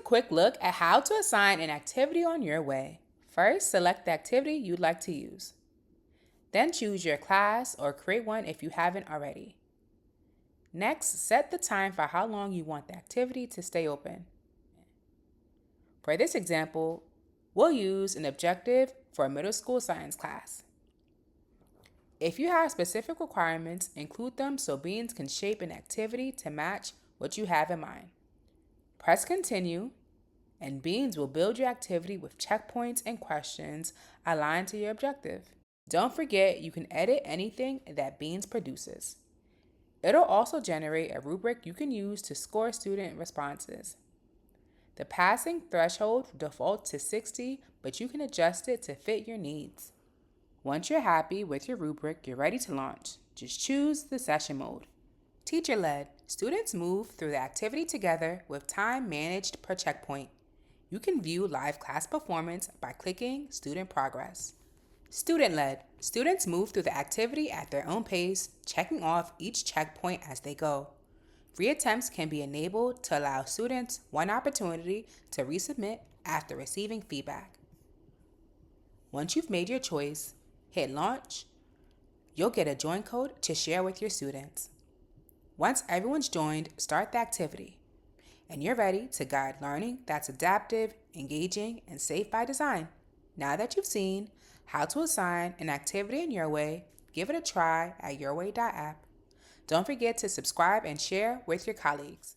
quick look at how to assign an activity on your way. First, select the activity you'd like to use. Then choose your class or create one if you haven't already. Next, set the time for how long you want the activity to stay open. For this example, we'll use an objective for a middle school science class. If you have specific requirements, include them so Beans can shape an activity to match what you have in mind. Press continue, and Beans will build your activity with checkpoints and questions aligned to your objective. Don't forget you can edit anything that Beans produces. It'll also generate a rubric you can use to score student responses. The passing threshold defaults to 60, but you can adjust it to fit your needs. Once you're happy with your rubric, you're ready to launch. Just choose the session mode. Teacher-led. Students move through the activity together with time managed per checkpoint. You can view live class performance by clicking Student Progress. Student-led. Students move through the activity at their own pace, checking off each checkpoint as they go. Free attempts can be enabled to allow students one opportunity to resubmit after receiving feedback. Once you've made your choice, hit launch. You'll get a join code to share with your students. Once everyone's joined, start the activity, and you're ready to guide learning that's adaptive, engaging, and safe by design. Now that you've seen how to assign an activity in Yourway, give it a try at yourway.app. Don't forget to subscribe and share with your colleagues.